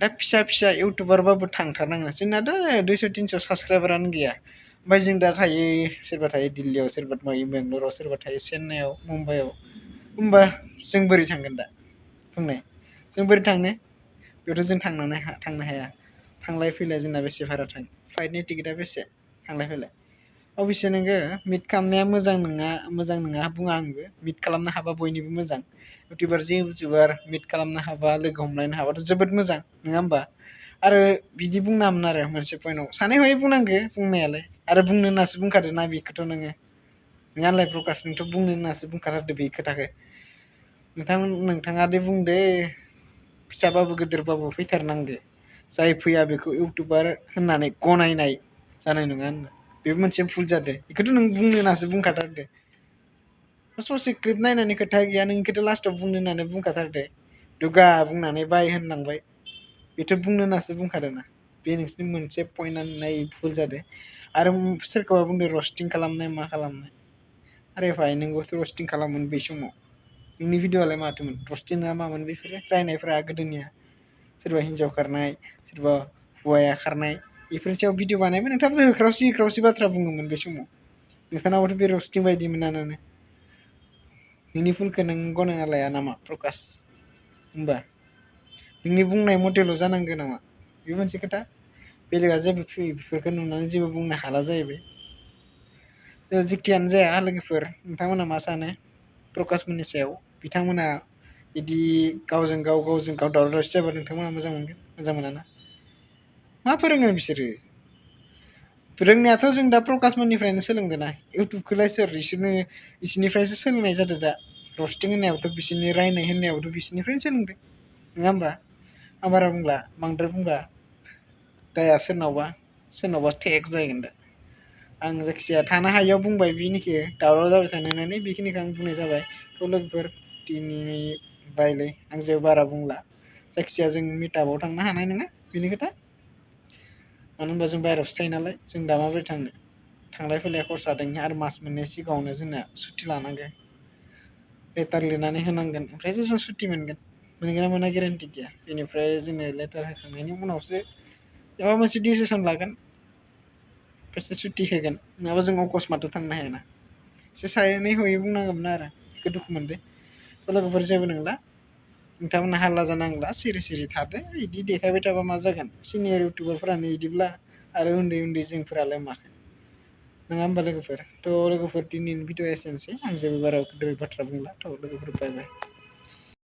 दा फिसा इउटुबारबाबो थांथारनांगोन जोंना दा 200-300 साबस्क्राइबारानो गैया ओमफ्राय जों दा थायो सोरबा थायो दिल्लीयाव सोरबा थायो बेंगलराव सोरबा थायो चेन्नाइआव मुम्बाइआव होमबा जों बोरै थांगोन दा बुंनाय जों बोरै थांनो बेयावथ' जों थांनो हाया थांलाय फैलाय जोंना बेसे भारा थाङो फ्लाइटनि टिकेटआ बेसे थांलाय फैलाय अबयसे नोङो मिट खालामनाया मोजां नङा बुङा आंबो मिट खालामनो हाबा बयनिबो मोजां इउटुबार मिट खालामनो हाबा लोगो हमलायनो हाबाथ' जोबोद मोजां नङा होमबा आरो बिदि बुंनामोन आरो मोनसे पइन्टआव सानै हयै बुंनांगो बुंनायालाय आरो बुंनो होननासो बुंखादो ना बेखौथ' नोङो नङालाय प्रकाश नोंथ' बुंनो होननासो बुंखाथारदो बे खोथाखौ नोंथाङा दे बुंदो फिसाबाबो गिदिरबाबो फैथारनांगो जाय फैया बेखौ इउटुबार होननानै गनायनाय जानाय नङा होनना बेबो मोनसे भुल जादों बेखौथ' नों बुंनो होननासो बुंखाथारदो ससे क्लिप नायनानै खोथा गैया नों इखौथ' लास्टाव बुंनो होननानै बुंखाथारदो दुगा बुंनानै बाय होनलांबाय बेथ' बुंनो होननासो बुंखादोंना बे नोंसोरनि मोनसे पइन्टआनो नाय भुल जादों आरो सोरखौबा बुंदो रस्टिं खालामनाय मा खालामनाय आरे भाइ नोंबोथ' रस्टिं खालामोन बे समाव नोंनि भिडिअ'आलाय माथोमोन रस्टिंआ मामोन बेफोरो रायनायफ्रा गोदोनिया सोरबा हिन्जाव खारनाय सोरबा हौवाया खारनाय बेफोरनि सायाव भिडिअ बानायबाय नोंथाङाबो होख्रावसि बाथ्रा बुङोमोन बे समाव नोंथांनाबोथ' बे रस्टिं बायदिमोनानो नोंनि भुलखौ नों गनायना लाया नामा प्रकाश होमबा नोंनि बुंनाय मथेल' जानांगौ नामा बे मोनसे खोथा बेलेगा जेबो बेफोरखौ नुनानै जेबो बुंनो हाला जाहैबाय जेखियानो जाया लोगोफोर नोंथांमोना मा सानो प्रकाशमोननि सायाव बिथांमोना बिदि गावजों गाव दावराव दावसि जाबा नोंथांमोना मोजां मोनगोन मोजां मोना ना मा फोरोङो बिसोरो रोंनायाथ' जों दा प्रकाशमोननिफ्रायनो सोलोंदों ना इउटुबखौलाय सोर बिसोरनिफ्रायसो सोलोंनाय जादों दा रस्टिं होननायाबोथ' बिसोरनि रायनाय होननायाबोथ' बिसोरनिफ्रायनो सोलोंदों नङा होमबा आं बारा बुंला बांद्राय बुंबा दाया सोरनावबा टेग जाहैगोन दा आं जायखिजाया थानो हायियाव बुंबाय बेखिनिखौ दावराव जाबाय थानो होननानै बेखिनिखौ आं बुंनाय जाबाय थ' लोगोफोर दिनै बायलै आं जेबो बारा बुंला जायखिजाया जों मिटआपआव थांनो हानाय नङा बेनि खोथा मानो होनबा जों बाहेरायावसो थायो नालाय जों दा माबोरै थांनो थांलाय फैलाय खरसा दङ आरो मास मोननै सिगाङावनो जोंना सुटि लानांगौ लेटार लिरनानै होनांगोन ओमफ्रायसो जों सुटि मोनगोन ना मोना गेरेन्टि गैया बेनिफ्राय जोङो लेटार होखांनायनि उनावसो माबा मोनसे डिसिसन लागोन ओमफ्रायसो सुटि होगोन नङाबा जों अकस्मातथ' थांनो हायाना एसे सानै हयै बुंनांगौमोन आरो बेखौ दुखु मोनदों लोगोफोर जेबो नंला नोंथांमोना हाल्ला जानांला सिरि थादो बिदि देखायबाय थाबा मा जागोन सिनियर इउटुबारफोरानो बिदिब्ला आरो उन्दै जोंफोरालाय मा नङा होमबा लोगोफोर थ' लोगोफोर दिनैनि भिडिअ एसेनोसै आं जेबो बारा गिदिर बाथ्रा बुंला थ' लोगोफोर बाय बाय